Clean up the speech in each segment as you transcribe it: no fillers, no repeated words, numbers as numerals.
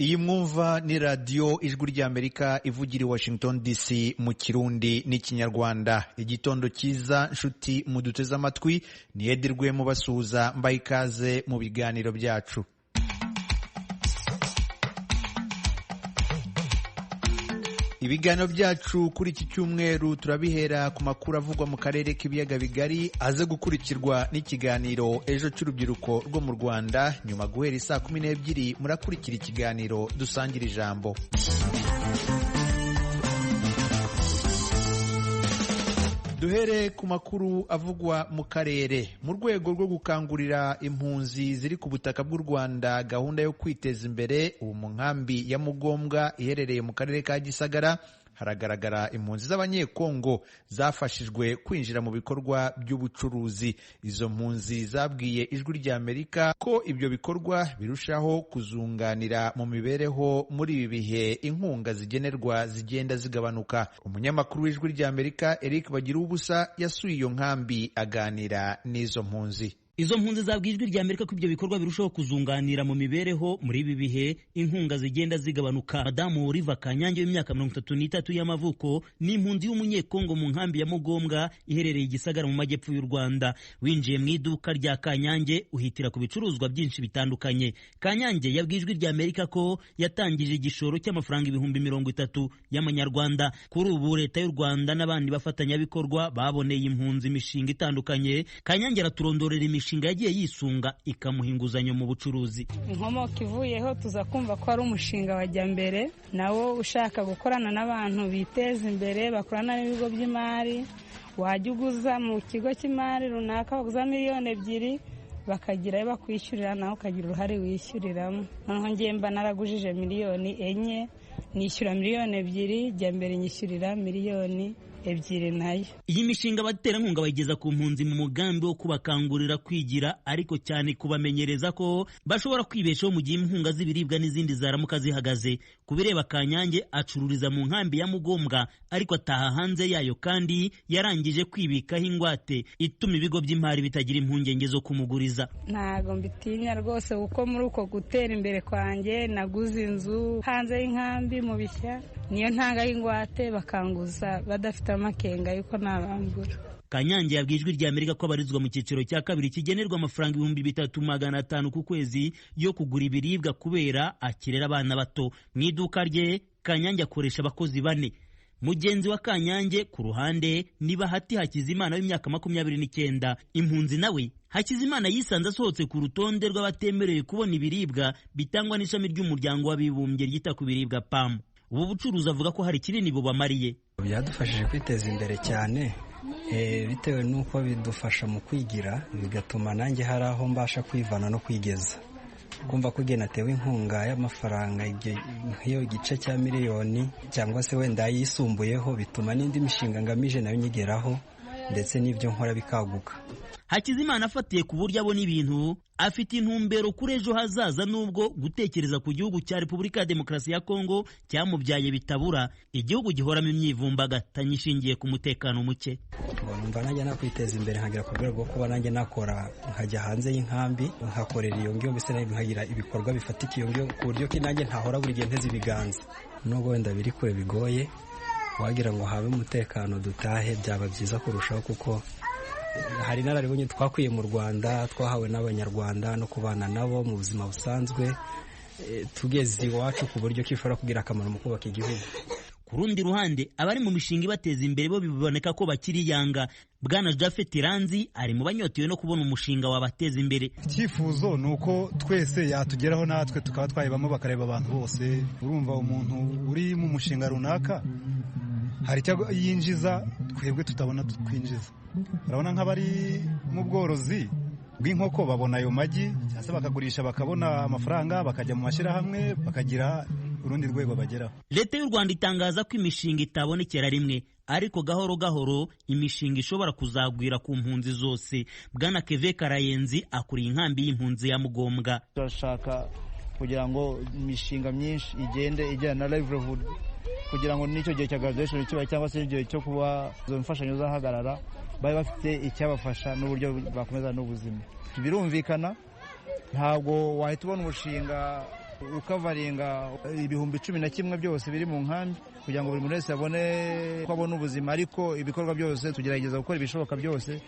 Iyi mwumva ni radio Ijwi ry'Amerika ivugira i Washington DC mu Kirundi n'Ikinyarwanda. Igitondo cyiza nshuti muduteze amatwi, ni Edirwe mubasuhuza mbaye ikaze mu biganiro byacu. Ibiganiro byacu kuri iki cyumweru turabihera ku makuru avugwa mu karere k'ibiyaga bigari, aze gukurikirwa n'ikiganiro ejo cy'urubyiruko rwo mu Rwanda. Nyuma guhera saa 12 murakurikira ikiganiro dusangira ijambo. Duhere ku makuru avugwa mu karere. Mu rwego rwo gukangurira impunzi ziri ku butaka bw'u Rwanda gahunda yo kwiteza imbere, ubu mu nkambi ya Mugombwa iherereye mu karere ka Gisagara haragaragara impunzi z'abanyekongo zafashijwe kwinjira mu bikorwa by'ubucuruzi. Izo mpunzi zabwiye Ijwi ry'Amerika ko ibyo bikorwa birushaho kuzunganira mu mibereho muri ibi bihe inkunga zigenerwa zigenda zigabanuka. Umunyamakuru w'Ijwi ry'Amerika Eric Bagiruwubusa yasuye iyo nkambi aganira n'izo mpunzi. Izo mpunzi zabwiye Ijwi ry'Amerika ko ibyo bikorwa birushaho kuzunganira mu mibereho muri ibi bihe inkunga zigenda zigabanuka. Madamu Oliva Kanyange w'imyaka 33 y'amavuko ni impunzi y'umunyekongo mu nkambi ya Mugombwa iherereye Gisagara mu majyepfo y'u Rwanda. Winjiye mu iduka rya Kanyange uhitira ku bicuruzwa byinshi bitandukanye. Kanyange yabwiye Ijwi ry'Amerika ko yatangije igishoro cy'amafaranga 30,000 y'amanyarwanda. Kuri ubu leta y'u Rwanda n'abandi bafatanyabikorwa baboneye impunzi imishinga itandukanye. Kanyange araturondorera imishinga yagiye yisunga ikamuha inguzanyo mu bucuruzi. Inkomoko ivuyeho tuza kumva ko ari umushinga wajya mbere, nawo ushaka gukorana n'abantu biteza imbere, bakorana n'ibigo by'imari. Wajya uguza mu kigo cy'imari runaka baguza 2,000,000 bakagira ayo bakwishyurira, nawe ukagira uruhare wishyuriramo. Noneho ngiye mba naragujije 4,000,000 nishyura 2,000,000, jya mbere nyishyurira 2,000,000 nayo. Iyi mishinga abaterankunga bayigeza ku mpunzi mu mugambi wo kubakangurira kwigira, ariko cyane kubamenyereza ko bashobora kwibeshaho mu gihe inkunga z'ibiribwa n'izindi zaramuka zihagaze. Kubireba Kanyange acururiza mu nkambi ya Mugombwa, ariko ataha hanze yayo kandi yarangije kwibikaho ingwate ituma ibigo by'imari bitagira impungenge zo kumuguriza. Ntago mbitinya rwose kuko muri uko gutera imbere kwanjye naguze inzu hanze y'inkambi mu Bishya, niyo ntanga y'ingwate bakanguza badafite amakenga yuko nabambura. Kanyange yabwiye Ijwi ry'Amerika ko abarizwa mu cyiciro cya kabiri kigenerwa amafaranga 3,500 ku kwezi yo kugura ibiribwa kubera akirera abana bato. Mu iduka rye Kanyange akoresha abakozi 4. Mugenzi wa Kanyange ku ruhande ni Bahati Hakizimana w'imyaka 29. Impunzi nawe Hakizimana yisanze asohotse ku rutonde rw'abatemerewe kubona ibiribwa bitangwa n'ishami ry'umuryango w'abibumbye ryita ku biribwa PAM. Ubu bucuruzi avuga ko hari kinini bubamariye. Byadufashije kwiteza imbere cyane, bitewe n'uko bidufasha mu kwigira, bigatuma nanjye hari aho mbasha kwivana no kwigeza. Kumva ko igihe natewe inkunga y'amafaranga nk'iyo igice cya 1,000,000 cyangwa se wenda yisumbuyeho, bituma n'indi mishinga ngamije nayo nyigeraho ndetse n'ibyo nkora bikaguka. Hakizimana afatiye ku buryo abona ibintu, afite intumbero kuri ejo hazaza, nubwo gutekereza ku gihugu cya Repubulika ya Demokarasi ya Kongo cyamubyaye bitabura. Igihugu gihoramo imyivumbagatanyo ishingiye ku mutekano muke. Numva nanjye nakwiteza imbere nkagera ku rwego rwo kuba nanjye nakora, nkajya hanze y'inkambi nkakorera iyo ngiyo, mbese nayo nkagira ibikorwa bifatika iyo ngiyo, ku buryo ko nanjye ntahora buri gihe nteze ibiganza. Nubwo wenda biri kure bigoye, wagira ngo habe umutekano dutahe byaba byiza kurushaho, kuko hari nararibonye twakwiye mu Rwanda, twahawe n'Abanyarwanda no kubana nabo mu buzima busanzwe, tugeze iwacu ku buryo kishobora kugira akamaro mu kubaka igihugu. Ku rundi ruhande abari mu mishinga ibateza imbere bo biboneka ko bakiri yanga. Bwana Jafet Ranzi ari mu banyotewe no kubona umushinga wabateza imbere. Icyifuzo ni uko twese yatugeraho, natwe tukaba twayibamo bakareba abantu bose. Urumva umuntu uri mu mushinga runaka hari icyo yinjiza twebwe tutabona twinjiza. Urabona nk'abari mu bworozi bw'inkoko babona ayo magi cyangwa se bakagurisha bakabona amafaranga, bakajya mu mashyirahamwe bakagira urundi rwego bageraho. Leta y'u Rwanda itangaza ko imishinga itabonekera rimwe, ariko gahoro gahoro imishinga ishobora kuzagwira ku mpunzi zose. Bwana Keve Karayenzi akuriye inkambi y'impunzi ya Mugombwa. Turashaka kugira ngo imishinga myinshi igende ijyana na livelihood, kugira ngo n'icyo gihe cya graduation kiba cyangwa se igihe cyo kuba izo mfashanyo zahagarara bari bafite icyabafasha n'uburyo bakomeza n'ubuzima. Birumvikana ntabwo wahita ubona umushinga ukavaringa ibihumbi 11 byose biri mu nkambi kugira ngo buri muntu wese abone ko abona ubuzima, ariko ibikorwa byose tugerageza gukora ibishoboka byose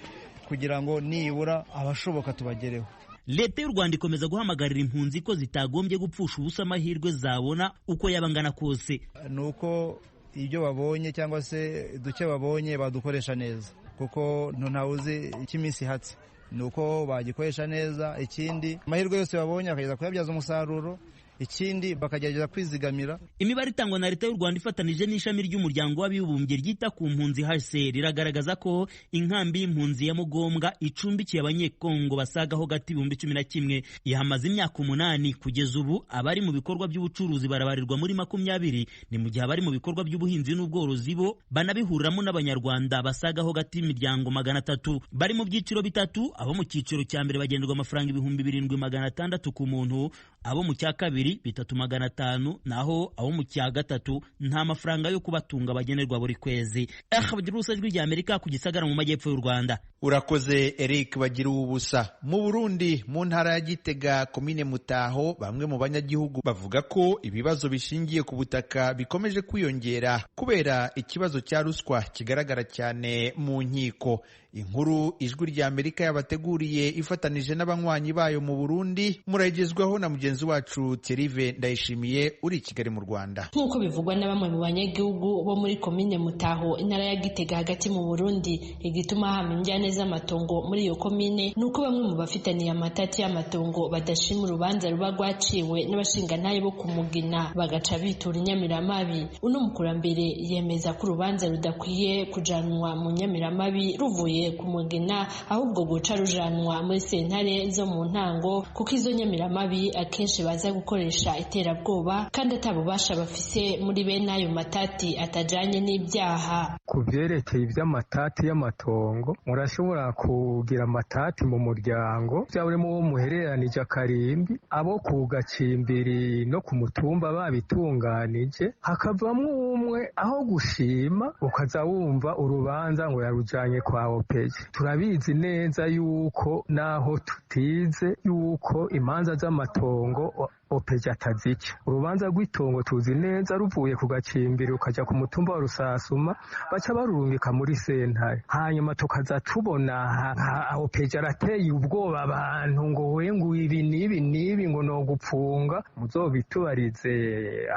kugira ngo nibura abashoboka tubagereho. Leta y'u Rwanda ikomeza guhamagarira impunzi ko zitagombye gupfusha ubusa amahirwe zabona uko yabangana kose. Nuko ibyo babonye cyangwa se duke babonye badukoresha neza, kuko ntawe uzi icyo iminsi ihatse. Nuko bagikoresha neza, ikindi amahirwe yose babonye akageza kuyabyaza umusaruro, ikindi bakagerageza kwizigamira. Imibare itangwa na Leta y'u Rwanda ifatanije n'ishami ry'umuryango w'abibumbye ryita ku mpunzi HCR iragaragaza ko inkambi y'impunzi ya Mugombwa icumbikiye abanyekongo basagaho gati 11,000 ihamaze imyaka 8. Kugeza ubu abari mu bikorwa by'ubucuruzi barabarirwa muri 20, ni mu gihe abari mu bikorwa by'ubuhinzi n'ubworozi bo banabihuriramo n'abanyarwanda basagaho gati imiryango 300. Bari mu byiciro bitatu, abo mu cyiciro cya mbere bagenderwa amafaranga 7,600 ku muntu, abo mu cya kabiri 3,500, naho abo mu cya gatatu nta mafaranga yo kubatunga bagenerwa buri kwezi. Bagira ijwi rya Amerika ku Gisagara mu majyepfo y'u Rwanda. Urakoze Eric Bagira ubusa. Mu Burundi mu ntara ya Gitega komine Mutaho, bamwe mu banyagihugu bavuga ko ibibazo bishingiye ku butaka bikomeje kwiyongera kubera ikibazo cya ruswa kigaragara cyane mu nkiko. Inkuru ijwi rya Amerika yabateguriye ifatanije n'abanywanyi bayo mu Burundi murayigezwaho na mugenzi wacu Thierry Ndayishimiye uri Kigali mu Rwanda. Nk'uko bivugwa na bamwe mu banyagihugu bo muri komine Mutaho intara ya Gitega hagati mu Burundi, igituma hama injyane z'amatongo muri iyo komine nuko bamwe mu bafitaniye amatati y'amatongo badashima urubanza ruba rwaciwe n'abashingantahe bo kumugina bagaca bitura inyamiramabi. Uno mukurambere yemeza ko urubanza rudakwiye kujanwa mu nyamiramabi ruvuye kumugina, ahubwo guca rujanwa muri sentare zo mu ntango, kuko izo nyamiramabi akenshi baza gukoresha iterabwoba kandi atabubasha bafise muri bene ayo matati atajanye n'ibyaha. Ku vyerekeye ivy'amatati y'amatongo, murashobora kugira amatati mu muryango vyabure mu muhereranije akarimbi, abo ku gacimbiri no ku mutumba babitunganije, hakavamwo umwe aho gushima ukaza wumva urubanza ngo yarujanye kwa opeje. Turabizi neza yuko naho tutize yuko imanza z'amatongo opeje atazica. Urubanza rw'itongo tuzi neza ruvuye ku gacimbiri ukaja ku mutumba wa Rusasuma baca barurungika muri sentare, hanyuma tukaza tubona opeje arateye ubwoba abantu ngo wengu ibi nibi ngo no gupfunga. Muzobitubarize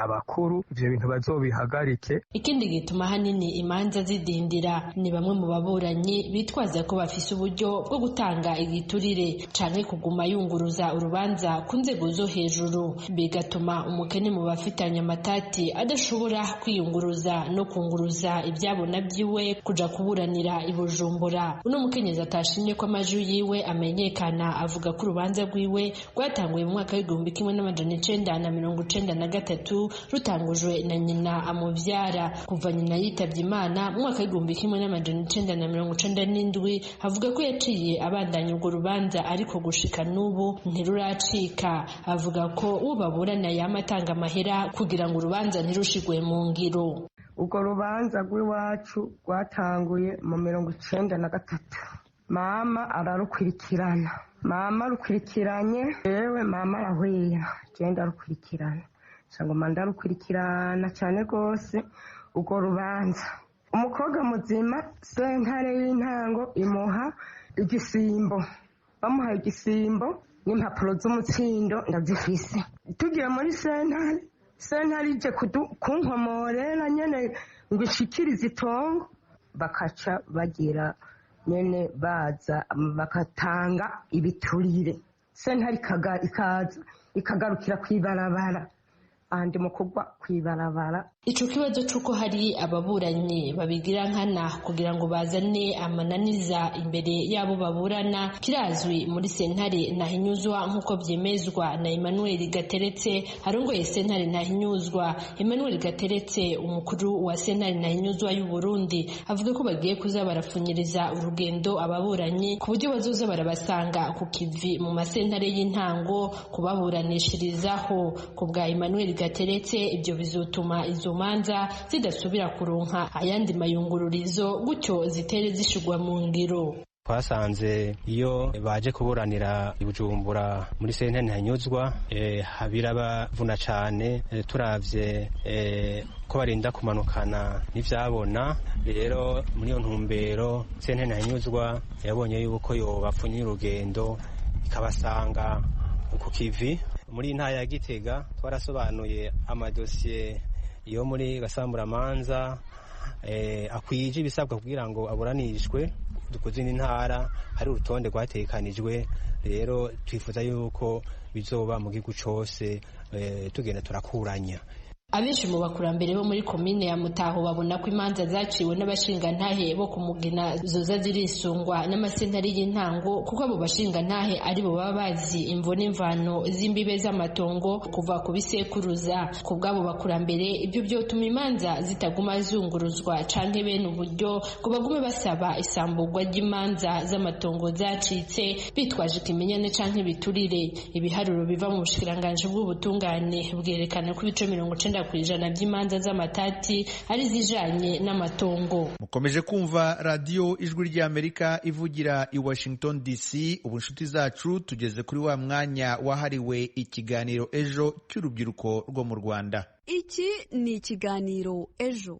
abakuru ivyo bintu bazobihagarike. Ikindi gituma hanini imanza zidindira ni bamwe mu baburanyi bitwaza ko bafise uburyo bwo gutanga igiturire canke kuguma yunguruza urubanza ku nzego zo hejuru, bigatuma umukene mu bafitanye amatati adashobora kwiyunguruza no kunguruza ibyabo nabyiwe kuja kuburanira i Bujumbura. Uno mukenyezi atashimye ko amajwi yiwe amenyekana, avuga ko urubanza rwiwe rwatanguye mu mwaka w'1993 rutangujwe na nyina amuvyara. Kuva nyina yitavye Imana mu mwaka w'1997 avuga ko yaciye abandanya urwo rubanza, ariko gushika n'ubu ntiruracika. Avuga ko uwo baburana yamatanga amahera kugira ngo urubanza ntirushigwe mu ngiro. Urwo rubanza rw'iwacu rwatanguye mu 1993. Mama ararukurikirana. Mama rukurikiranye, yewe mama arahwera, genda rukurikirana. Sangoma ndarukurikirana cyane rwose urwo rubanza. Umukobwa muzima sentare y'intango imuha igisimbo. Bamuhaye igisimbo n'impapuro z'umutsindo ndazifise. Tugiye muri sentare ije kunkomorera nyene ngo ishikirize itongo, bakaca bagira nyene baza bakatanga ibiturire. Sentare ikaza ikagarukira kwibarabara, andi mukugwa kwibarabara. Ico kibazo c'uko hari ababuranyi babigira nkana kugira ngo bazane amananiza imbere yabo baburana kirazwi muri sentare Ntahinyuzwa, nk'uko vyemezwa na Emmanuel Gateretse arongoye sentare Ntahinyuzwa. Emmanuel Gateretse, umukuru wa sentare Ntahinyuzwa y'u Burundi, avuga ko bagiye kuza barapfunyiriza urugendo ababuranyi ku buryo bazoza barabasanga ku kivi mu masentare y'intango kubaburanishirizaho. Ku bwa Emmanuel Gateretse, ibyo bizotuma izo manza zidasubira kuronka ayandi mayungururizo, gutyo zitere zishigwa mu ngiro. twasanze iyo baje kuburanira i Bujumbura muri sentare ntanyuzwa birabavuna cyane turavye ko barinda kumanukana n'ivyabona. Rero muri iyo ntumbero sentare ntanyuzwa yabonye yuko yobapfunyira urugendo ikabasanga ku kivi. Muri ntara ya Gitega twarasobanuye amadosiye yo muri Gasamburamanza akwije ibisabwa kugira ngo aburanishwe. Dukoze n'intara hari urutonde rwatekanijwe, rero twifuza yuko bizoba mu gihugu cyose tugenda turakuranya. Abenshi mu bakurambere bo muri komine ya Mutaho babona ko imanza zaciwe n'abashingantahe bo kumugina zoza zirisungwa n'amasentare y'intango, kuko abo bashingantahe ari bo baba bazi imvo n'imvano z'imbibe z'amatongo kuva ku bisekuruza. Ku bw'abo bakurambere ibyo byotuma imanza zitaguma zunguruzwa canke bene uburyo ngo bagume basaba isamburwa ry'imanza z'amatongo zacitse bitwaje ikimenyane canke biturire. Ibiharuro biva mu bushikiranganje bw'ubutungane bwerekana ko ibice 90% kwijana by'imanza z'amatati ari zijanye n'amatongo. Mukomeje kumva radio Ijwi ry'Amerika ivugira i Washington DC. Ubu nshuti zacu tugeze kuri wa mwanya wahariwe ikiganiro ejo cy'urubyiruko rwo mu Rwanda. Iki ni ikiganiro ejo.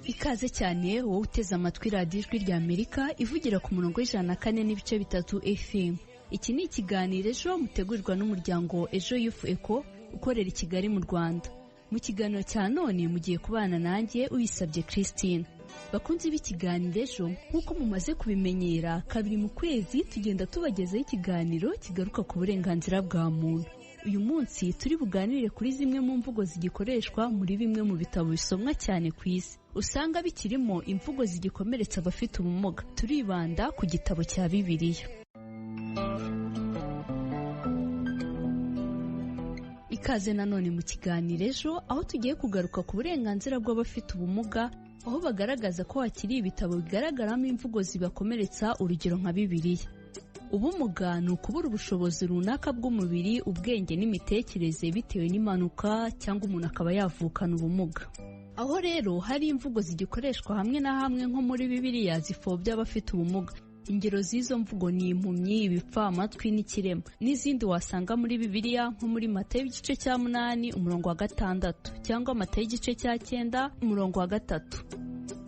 Ikaze cyane wowe uteze amatwi radiyo Ijwi ry'Amerika ivugira ku murongo w'104.3 FM. Iki ni ikiganiro ejo mutegurirwa n'umuryango Ejo Youth Eco ukorera i Kigali mu Rwanda. Mu kiganiro cya none mugiye kubana nanjye uyisabye Christine. Bakunzi b'ikiganiro ejo, nk'uko mumaze kubimenyera, kabiri mu kwezi tugenda tubagezaho ikiganiro kigaruka ku burenganzira bwa muntu. Uyu munsi turi buganire kuri zimwe mu mvugo zigikoreshwa muri bimwe mu bitabo bisomwa cyane ku isi. Usanga bikirimo imvugo zigikomeretsa abafite ubumuga. Turibanda ku gitabo cya Bibiliya. Ikaze nanone mu kiganiro ejo, aho tugiye kugaruka ku burenganzira bw'abafite ubumuga, aho bagaragaza ko hakiri ibitabo bigaragaramo imvugo zibakomeretsa, urugero nka Bibiliya. Ubumuga ni ukubura ubushobozi runaka bw'umubiri, ubwenge n'imitekerereze bitewe n'impanuka, cyangwa umuntu akaba yavukana ubumuga. Aho rero hari imvugo zigikoreshwa hamwe na hamwe nko muri Bibiliya zipfobya abafite ubumuga. Ingero z'izo mvugo ni impumyi, ibipfamatwi n'ikirema. N'izindi wasanga muri Bibiliya nko muri Matayo igice cya 8 umurongo wa 6 cyangwa Matayo igice cya 9 umurongo wa 3.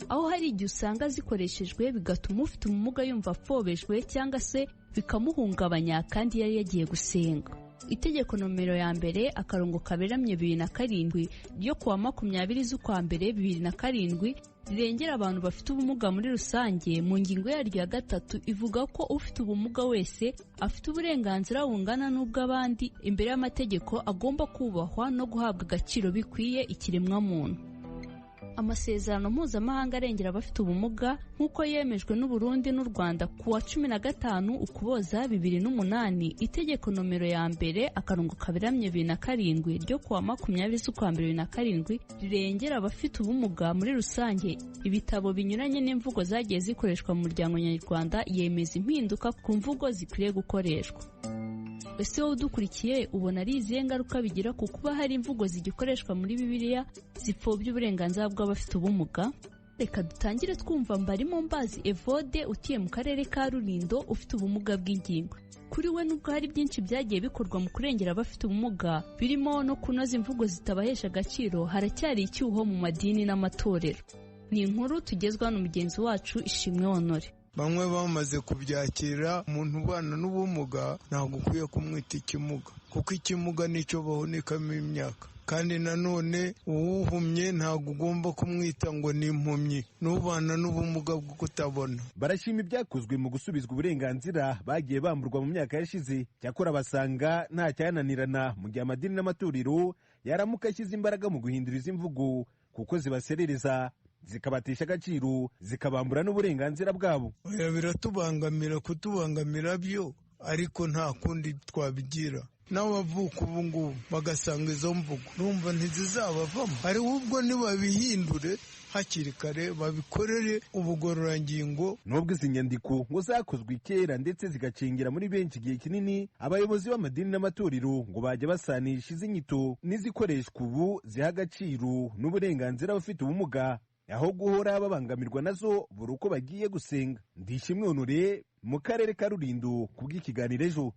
Aho hari igihe usanga zikoreshejwe bigatuma ufite ubumuga yumva apfobejwe cyangwa se bikamuhungabanya kandi yari yagiye gusenga. Itegeko nomero ya mbere akarongo kaberamye 2007 ryo kuwa 20 z'ukwa mbere 2007 rirengera abantu bafite ubumuga muri rusange. Mu ngingo yaryo ya 3 ivuga ko ufite ubumuga wese afite uburenganzira bungana n'ubw'abandi imbere y'amategeko, agomba kubahwa no guhabwa agaciro bikwiye ikiremwa muntu. Amasezerano mpuzamahanga arengera abafite ubumuga nk'uko yemejwe n'u Burundi n'u Rwanda kuwa 15 Ukuboza 2008, itegeko nomero ya mbere akarongo kaberamye 2007 ryo kuwa 20 z'ukwa mbere 2007 rirengera abafite ubumuga muri rusange. Ibitabo binyuranye n'imvugo zagiye zikoreshwa mu muryango nyarwanda yemeza impinduka ku mvugo zikwiriye gukoreshwa. Ese wowe udukurikiye ubona ari izihe ngaruka bigira ku kuba hari imvugo zigikoreshwa muri Bibiliya zipfobya uburenganzira bw'abafite ubumuga? Reka dutangire twumva Mbarimo Mbazi Evode utuye mu karere ka Rulindo ufite ubumuga bw'ingingo. Kuri we nubwo hari byinshi byagiye bikorwa mu kurengera abafite ubumuga birimo no kunoza imvugo zitabahesha agaciro, haracyari icyuho mu madini n'amatorero. Ni inkuru tugezwa n'umugenzi wacu Ishimwe Honore. Bamwe bamaze kubyakira, umuntu ubana n'ubumuga ntabwo ukwiye kumwita ikimuga, kuko ikimuga nicyo bahunikamo imyaka. Kandi nanone uwuhumye ntabwo ugomba kumwita ngo ni impumyi, n'ubana n'ubumuga bwo kutabona. Barashima ibyakozwe mu gusubizwa uburenganzira bagiye bamburwa mu myaka yashize, cyakora basanga nta cyananirana mu gihe amadini n'amatorero yaramuka ashyize imbaraga mu guhindura izi mvugo, kuko zibaserereza, zikabatisha agaciro, zikabambura n'uburenganzira bwabo. Biratubangamira, kutubangamira byo, ariko nta kundi twabigira. N'abavuka ubu ngubu bagasanga izo mvugo urumva ntizizabavamo, ariko ubwo nibabihindure hakiri kare babikorere ubugororangingo. Nubwo izi nyandiko ngo zakozwe kera ndetse zigacengira muri benshi igihe kinini, abayobozi b'amadini n'amatorero ngo bajya basanisha izi nyito n'izikoreshwa ubu ziha agaciro n'uburenganzira abafite ubumuga, aho guhora babangamirwa nazo buri uko bagiye gusenga. Ndishimwe Honore mu karere ka Rulindo ku bw'ikiganiro Ejo.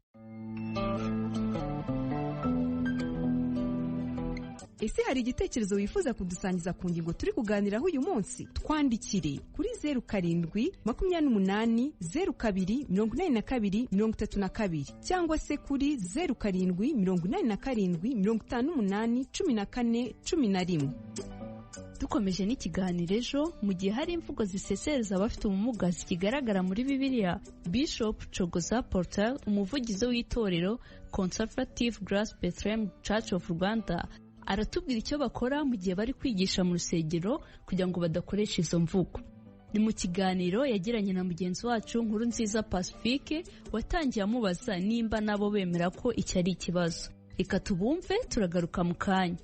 Ese hari igitekerezo wifuza kudusangiza ku ngingo turi kuganiraho uyu munsi? Twandikire kuri 0788028232 cyangwa se kuri 0787581411. Dukomeje n'ikiganiro Ejo, mu gihe hari imvugo zisesereza abafite ubumuga zikigaragara muri Bibiliya, Bishop Cogoza Portal, umuvugizi w'itorero Conservative Grace Bethlehem Church of Rwanda, aratubwira icyo bakora mu gihe bari kwigisha mu rusengero kugira ngo badakoresha izo mvugo. Ni mu kiganiro yagiranye na mugenzi wacu Nkurunziza Pacifique, watangiye amubaza nimba nabo bemera ko iki ari ikibazo. Reka tubumve, turagaruka mu kanya.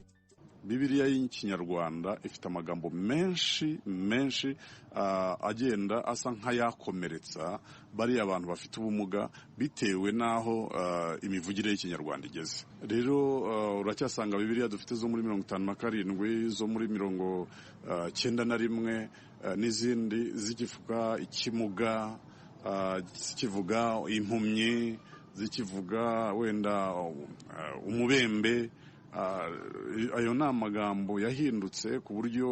Bibiliya y'ikinyarwanda ifite amagambo menshi agenda asa nk'ayakomeretsa bariya abantu bafite ubumuga bitewe n'aho imivugire y'ikinyarwanda igeze. Rero uracyasanga Bibiliya dufite zo muri 57, zo muri 91 n'izindi zikivuga ikimuga, zikivuga impumyi, zikivuga wenda umubembe. Ayo ni amagambo yahindutse ku buryo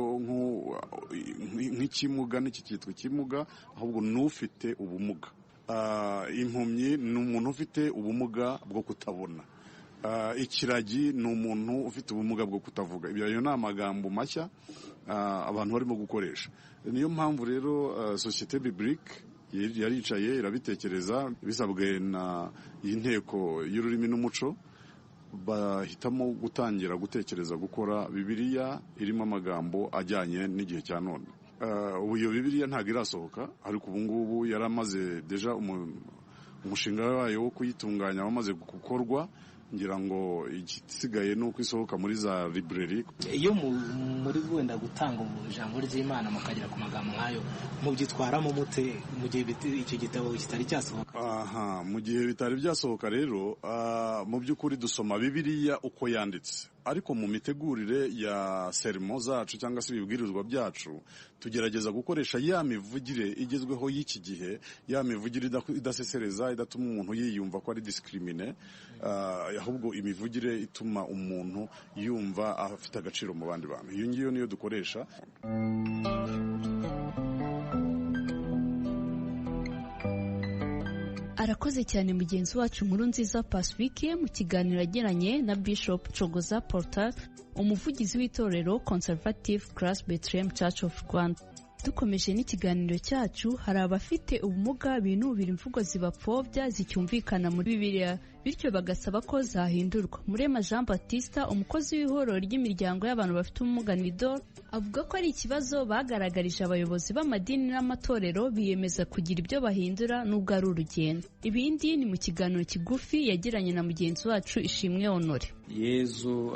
nk'ikimuga n'iki cyitwa ikimuga, ahubwo n'ufite ubumuga. Impumyi ni umuntu ufite ubumuga bwo kutabona. Ikiragi ni umuntu ufite ubumuga bwo kutavuga. Ayo ni amagambo mashya abantu barimo gukoresha. Niyo mpamvu rero Société Biblique yaricaye irabitekereza, bisabwe na inteko y'ururimi n'umuco, bahitamo gutangira gutekereza gukora Bibiliya irimo amagambo ajyanye n'igihe cya none. Ubu iyo Bibiliya ntabwo irasohoka, ariko ubu ngubu yaramaze deja umushinga wayo wo kuyitunganya wamaze gukorwa. Ngira ngo igisigaye ni uko isohoka muri za library. Iyo muri wenda gutanga ijambo ry'Imana mukagera ku magambo nk'ayo, mubyitwaramo mute mu gihe icyo gitabo kitari cyasohoka? Mu gihe bitari byasohoka rero, mu by'ukuri dusoma Bibiliya uko yanditse, ariko mu mitegurire ya sermo zacu cyangwa se ibibwirizwa byacu tugerageza gukoresha ya mivugire igezweho y'iki gihe, ya mivugire idasesereza, idatuma umuntu yiyumva ko ari discrimine, ahubwo imivugire ituma umuntu yumva afite agaciro mu bandi bantu. Iyo ngiyo niyo dukoresha. Arakoze cyane mugenzi wacu Nkurunziza Pacifique mu kiganiro yagiranye na Bishop Cogoza Portal, umuvugizi w'itorero Conservative Grace Bethlehem Church of Rwanda. Dukomeje n'ikiganiro cyacu, hari abafite ubumuga binubira imvugo zibapfobya zicyumvikana muri Bibiliya, bityo bagasaba ko zahindurwa. Murema Jean Baptiste, umukozi w'ihororo ry'imiryango y'abantu bafite ubumuga NIDOR, avuga ko ari ikibazo bagaragarije abayobozi b'amadini n'amatorero, biyemeza kugira ibyo bahindura nubwo ari urugendo. Ibindi ni mu kiganiro kigufi yagiranye na mugenzi wacu Ishimwe Honore. Yezu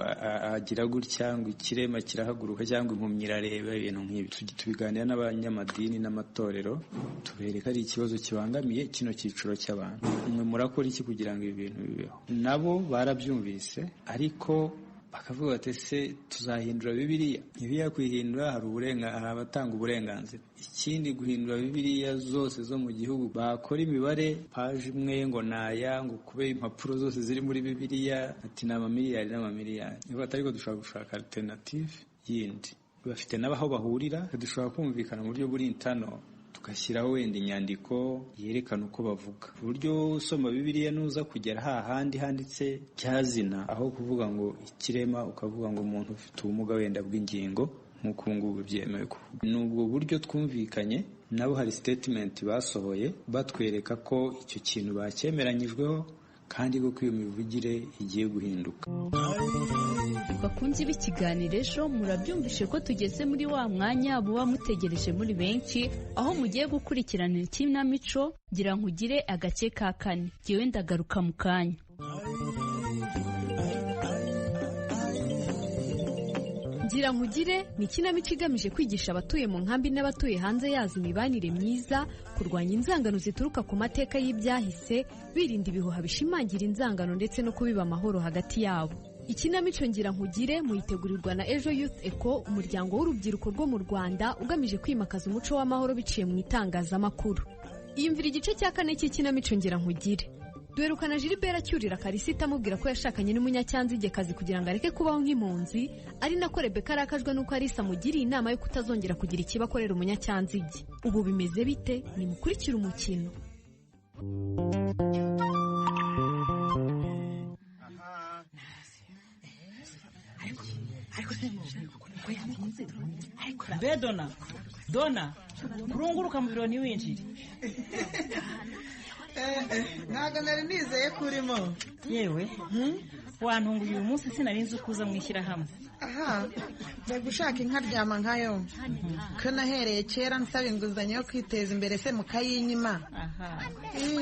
agira gutya ngo ikirema kirahaguruka cyangwa impumyi irareba, ibintu nk'ibi. Tubiganira n'abanyamadini n'amatorero, tubereka ari ikibazo kibangamiye kino cyiciro cy'abantu. Mwe murakora iki kugira ngo ibi bintu bibeho? Nabo barabyumvise, ariko bakavuga bati ese tuzahindura Bibiliya? Bibiliya kwihindura hari abatanga uburenganzira. Ikindi, guhindura Bibiliya zose zo mu gihugu, bakora imibare paje imwe ngo naya ngo kube impapuro zose ziri muri Bibiliya ati n'amamiliyari n'amamiliyari. Niba atariko dushobora gushaka alternative yindi, bafite n'abaho bahurira, dushobora kumvikana mu buryo buri intano, tugashyiraho wenda inyandiko yerekana uko bavuga, uburyo usoma Bibiliya nuza kugera hahandi handitse cyazina, aho kuvuga ngo ikirema ukavuga ngo umuntu ufite ubumuga wenda bw'ingingo nk'uko ngubu byemewe kuvuga. N'ubwo buryo twumvikanye nabo, hari statement basohoye batwereka ko icyo kintu bacyemeranyijweho kandi ko iyo mivugire igiye guhinduka. Bakunzi b'ikiganiro Ejo, murabyumvishe ko tugeze muri wa mwanya muba mutegereje muri benshi, aho mugiye gukurikirana ikinamico ngira nkugire agace ka 4. Jyewe ndagaruka mu kanya. Ngira nkugire ni ikinamico igamije kwigisha abatuye mu nkambi n'abatuye hanze yazo imibanire myiza, kurwanya inzangano zituruka ku mateka y'ibyahise, birinda ibihuha bishimangira inzangano ndetse no kubiba amahoro hagati yabo. Ikinamico Ngira nkugire muyitegurirwa na Ejo Youth Eco, umuryango w'urubyiruko rwo mu Rwanda ugamije kwimakaza umuco w'amahoro biciye mu itangazamakuru. Iyumvira igice cya 4 cy'ikinamico Ngira nkugire. Duherukana Gilbert acyurira Karisita amubwira ko yashakanye n'umunyacyanzigekazi kugira ngo areke kubaho nk'impunzi, ari nako Rebeka arakajwe n'uko Alisa amugiriye inama yo kutazongera kugira ikibakorera umunyacyanzige. Ubu bimeze bite? Nimukurikire umukino. Be Dona kurunguruka mu biro ntiwinjire. Ntabwo nari nizeye ko urimo. Yewe wantunguye uyu munsi sinari nzi uko uza mwishyirahamwe. Aha, ngiye gushaka inka ryama nkayo. Ko nahereye kera nsaba inguzanyo yo kwiteza imbere se mukayinyima.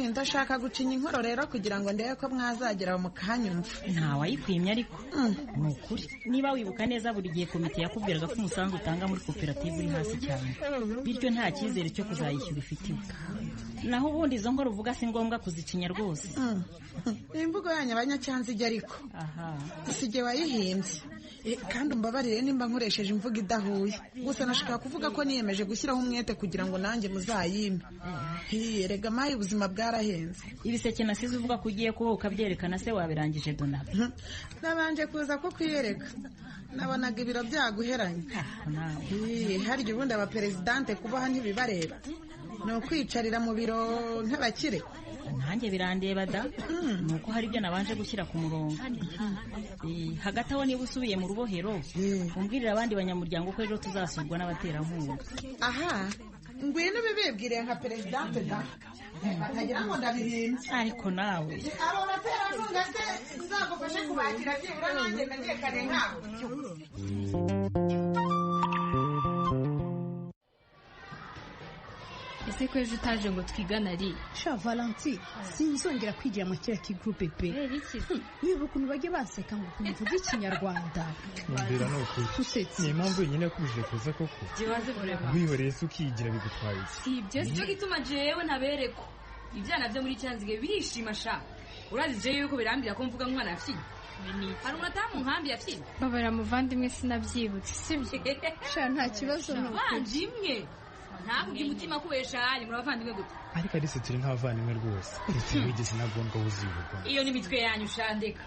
Ndashaka gucinya inkoro rero kugira ngo ndebe ko mwazagera mukanyumva. Nta wayikwimye ariko ni ukuri. Niba wibuka neza buri gihe komite yakubwiraga ko umusanzu utanga muri koperative uri hasi cyane, bityo nta cyizere cyo kuzayishyura ifitiwe. Naho ubundi izo nkoro uvuga si ngombwa kuzicinya rwose. Imvugo yanyu abanyacyanzige ariko sijye wayihimbye. Kandi umbabarire nimba nkoresheje imvugo idahuye. Gusa nashaka kuvuga ko niyemeje gushyiraho umwete kugira ngo nanjye muzayime. Rega mayi ubuzima bwarahenze. Ibiseke nasize uvuga ko ugiye kuhoka byerekana se wabirangije Dona. Nabanje kuza ko kwiyereka. Nabonaga ibiro byaguheranye. Harya ubundi abaperezidante kubaha ntibibareba. No kwicarira mu biro nk'abakire. Nanjye birandeba da. Nuko hari ibyo nabanje gushyira ku murongo. Hagati aho niba usubiye mu rubohero umbwirira abandi banyamuryango ko ejo tuzasurwa n'abaterankunga. Aha, ngwino bibibwire nka perezidante da. Batagira ngo ndabihimbye. Ariko nawe abo baterankunga se nzagufashe kubakira byibura nanjye menyekane nkabo. Ese ko ejo utaje ngo twigane ari sha Valentine sinzongera kwigira mu kera k'igroupe B. Niba ukuntu bajye baseka ngo kumvuga ikinyarwanda. Mbera no kuri. Ni impamvu nyine kubije kuza koko. Jiwaze kureba. Wihoreye se ukigira bigutwaye. Si ibyo cyo gituma jewe ntabereko. Ibyana byo muri cyanzige birishima sha. Urazi yuko birambira ko mvuga mwana afite. Hari umutamu nkambi afite. Babara muvandimwe sinabyibutse sibyo. Sha nta kibazo no. Vandimwe. Ntabwo umutima kubesha ari muri abavandimwe gute. Ariko ari se turi nk'abavandimwe rwose. Ese wigeze nagonga uzibuka. Iyo ni mitwe yanyu shandeka.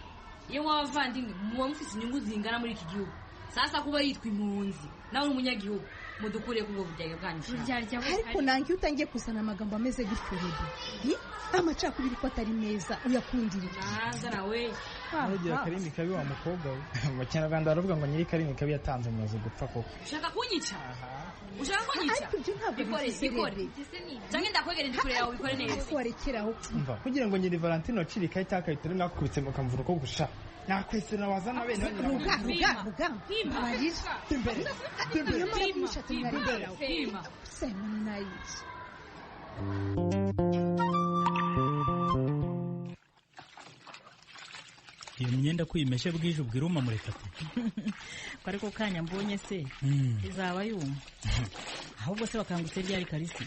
Iyo wavandimwe muba mufite inyungu zingana muri iki gihugu. Sasa kuba yitwa impunzi nawe umunyagihugu mudukure ku bujyayo bwanyu. Ariko nange utangiye kusana amagambo ameze gutyo rero. Amacakubiri ko atari meza uyakundira. Naza nawe. Agira karimi kabi wa mukobwa we. Mu Kinyarwanda baravuga ngo nyiri karimi kabi yatanze amaze gupfa koko. Ushaka kunyica? Ushaka kunyica? Bikore. Cyangwa ndakwegera ndikure yawe bikore neza. Kwarekeraho. Umva kugira ngo nyiri Valentino cirika itakayitore mwakubitse mukamvura ko gusha. Nakwese nawazana bene ruga. Barisa. Imbere. Fima. Sema nayizi. Iyo myenda kwimeshe bwije ubwiruma muri tapi. Ariko kanya mbonye se izaba yuma. Ahubwo se bakangutse ryari Karisi.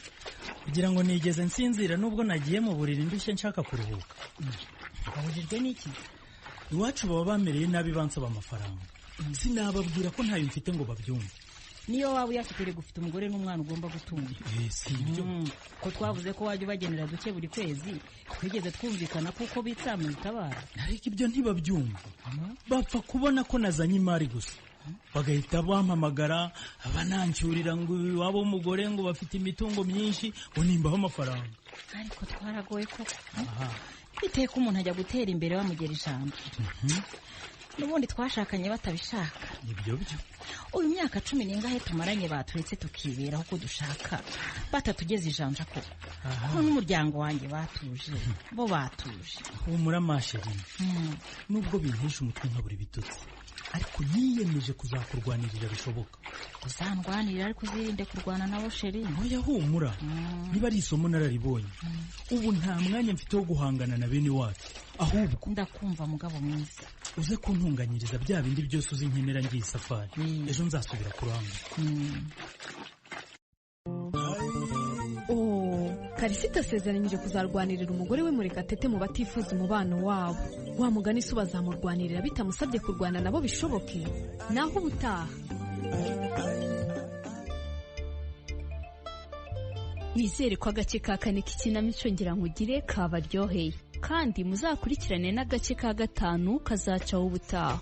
Kugira ngo nigeze nsinzira nubwo nagiye mu buriri ndushye nshaka kuruhuka. Abujijwe n'iki? Iwacu baba bamereye nabi bansaba amafaranga. Sinababwira ko ntayo mfite ngo babyumve. Niyo waba uyafite gufite umugore n'umwana ugomba gutunga. Si ibyo. Ko twavuze ko wajya ubagenera duke buri kwezi. Twigeze twumvikana kuko bitsamye utabara. Ariko ibyo ntibabyumva. Bapfa kubona ko nazanye imari gusa. Bagahita bampamagara abanancyurira ngo iwabo umugore ngo bafite imitungo myinshi ngo nimbaho amafaranga. Ariko twaragoye koko. Biteye ko umuntu ajya gutera imbere bamugera ijambo. Nubundi twashakanye batabishaka. Ibyo byo. Uyu myaka 10 n'ingahe tumaranye baturetse tukibera uko dushaka. Batatugeze ijanja ko. Ko n'umuryango wanjye batuje. Bo batuje. Humura masheri. Nubwo bintisha umutwe nkaburi bitutse. Ariko niyemeje kuzakurwanirira bishoboka. Uzandwanirira ariko uzirinde kurwana nabo sheri. Oya humura. Niba ari isomo nararibonye. Ubu nta mwanya mfite wo guhangana na bene wacu. Ahubwo ndakumva mugabo mwiza. uze kuntunganyiriza bya bindi byose uzi nkenera ngiye safari ejo nzasubira kurangura. Karisita asezeranyije kuzarwanirira umugore we Murekatete mu batifuza umubano wabo. Wa mugani se bazamurwanirira bitamusabye kurwana nabo bishoboke? Naho ubutaha. Nizere ko agace ka kane k'ikinamico ngira nkugire kabaryoheye kandi muzakurikirane n'agace ka 5 kazacaho ubutaha.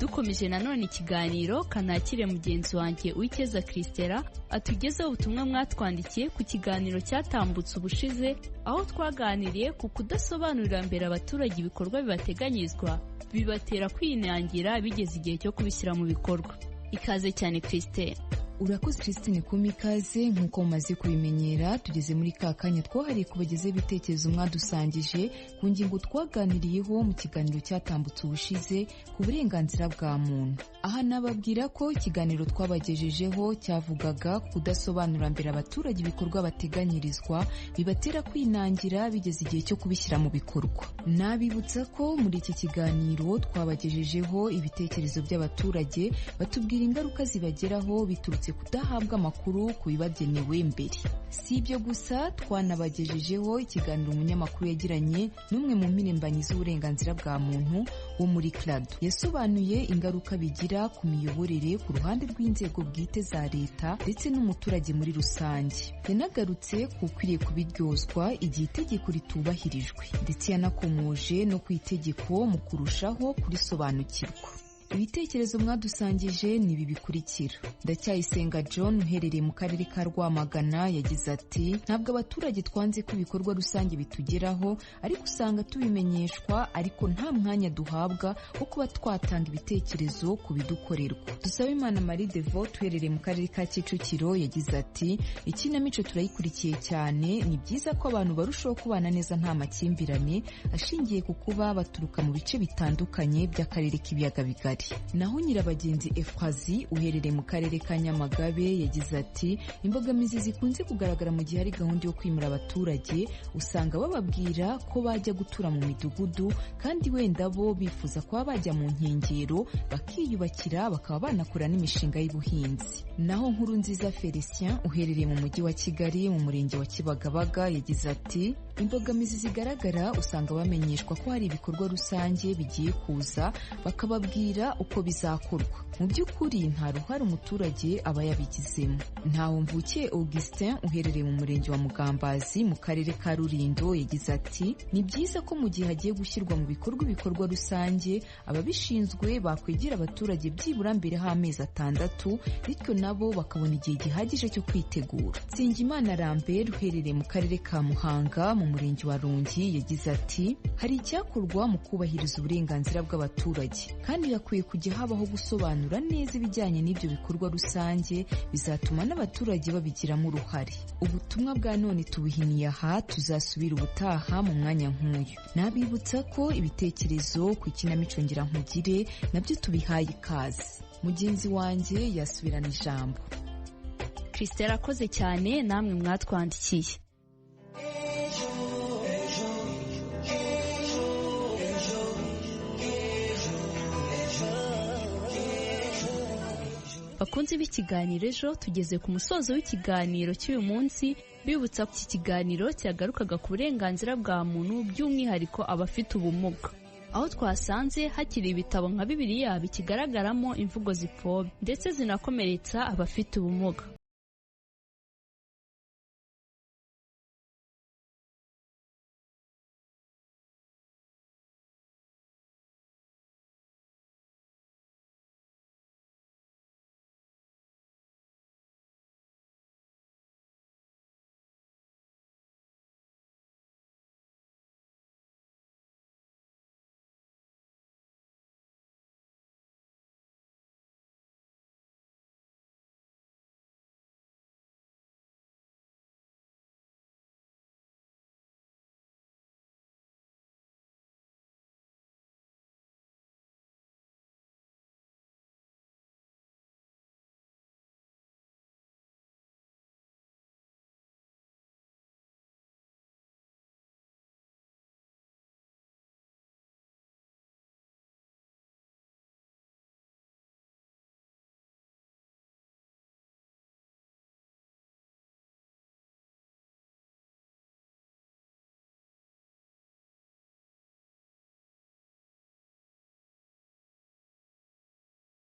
Dukomeje nanone ikiganiro kanakire mugenzi wanjye Uwikeza Christela atugezeho ubutumwa mwatwandikiye ku kiganiro cyatambutse ubushize, aho twaganiriye ku kudasobanurira mbere abaturage ibikorwa bibateganyirizwa bibatera kwinangira bigeze igihe cyo kubishyira mu bikorwa. Ikaze cyane Christela. Urakoze Christine kuma ikaze. Nk'uko mumaze kubimenyera, tugeze muri ka kanya twahariye kubagezaho ibitekerezo mwadusangije ku ngingo twaganiriyeho mu kiganiro cyatambutse ubushize ku burenganzira bwa muntu. Aha nababwira ko ikiganiro twabagejejeho cyavugaga kudasobanura mbere abaturage ibikorwa bateganyirizwa bibatera kwinangira bigeze igihe cyo kubishyira mu bikorwa. Nabibutsa ko muri iki kiganiro twabagejejeho ibitekerezo by'abaturage batubwira ingaruka zibageraho biturutse kudahabwa amakuru ku bibagenewe mbere. Si ibyo gusa, twanabagejejeho ikiganiro umunyamakuru yagiranye n'umwe mu mpirimbanyi z'uburenganzira bwa muntu wo muri CRADO. Yasobanuye ingaruka bigira ku miyoborere ku ruhande rw'inzego bwite za leta ndetse n'umuturage muri rusange. Yanagarutse ku ukwiriye kubiryozwa igihe itegeko ritubahirijwe, ndetse yanakomoje no ku itegeko mu kurushaho kurisobanukirwa. Ibitekerezo mwadusangije ni ibi bikurikira. Ndacyayisenga John uherereye mu karere ka Rwamagana yagize ati ntabwo abaturage twanze ko ibikorwa rusange bitugeraho, ariko usanga tubimenyeshwa ariko nta mwanya duhabwa wo kuba twatanga ibitekerezo ku bidukorerwa. Dusabimana Marie Devote uherereye mu karere ka Kicukiro yagize ati ikinamico turayikurikiye cyane, ni byiza ko abantu barushaho kubana neza nta makimbirane ashingiye ku kuba baturuka mu bice bitandukanye by'akarere k'ibiyaga bigari. Naho Nyirabagenzi Efrazi uherereye mu karere ka Nyamagabe yagize ati imbogamizi zikunze kugaragara mu gihe hari gahunda yo kwimura abaturage, usanga bababwira ko bajya gutura mu midugudu kandi wenda bo bifuza kuba bajya mu nkengero bakiyubakira bakaba banakora n'imishinga y'ubuhinzi. Naho Nkurunziza Felicien uherereye mu mujyi wa Kigali mu murenge wa Kibagabaga yagize ati imbogamizi zigaragara usanga bamenyeshwa ko hari ibikorwa rusange bigiye kuza bakababwira uko bizakorwa. Mu by'ukuri nta ruhare umuturage aba yabigizemo. Ntawumvukiye Augustin uherereye mu murenge wa Mugambazi mu karere ka Rulindo yagize ati ni byiza ko mu gihe hagiye gushyirwa mu bikorwa ibikorwa rusange ababishinzwe bakwegera abaturage byibura mbere h'amezi 6, bityo nabo bakabona igihe gihagije cyo kwitegura. Nsengimana Lambert uherereye mu karere ka Muhanga mu murenge wa Rungi yagize ati hari icyakorwa mu kubahiriza uburenganzira bw'abaturage, kandi hakwiye kujya habaho gusobanura neza ibijyanye n'ibyo bikorwa rusange, bizatuma n'abaturage babigiramo uruhare. Ubutumwa bwa none tubuhiniye aha, tuzasubira ubutaha mu mwanya nk'uyu. Nabibutsa ko ibitekerezo ku ikinamico ngira nkugire nabyo tubihaye ikaze. Mugenzi wanjye yasubirana ijambo. Christela akoze cyane, namwe mwatwandikiye. Bakunzi b'ikiganiro ejo, tugeze ku musozo w'ikiganiro cy'uyu munsi, bibutsa ko iki kiganiro cyagarukaga ku burenganzira bwa muntu by'umwihariko abafite ubumuga, aho twasanze hakiri ibitabo nka Bibiliya bikigaragaramo imvugo zipfobya ndetse zinakomeretsa abafite ubumuga.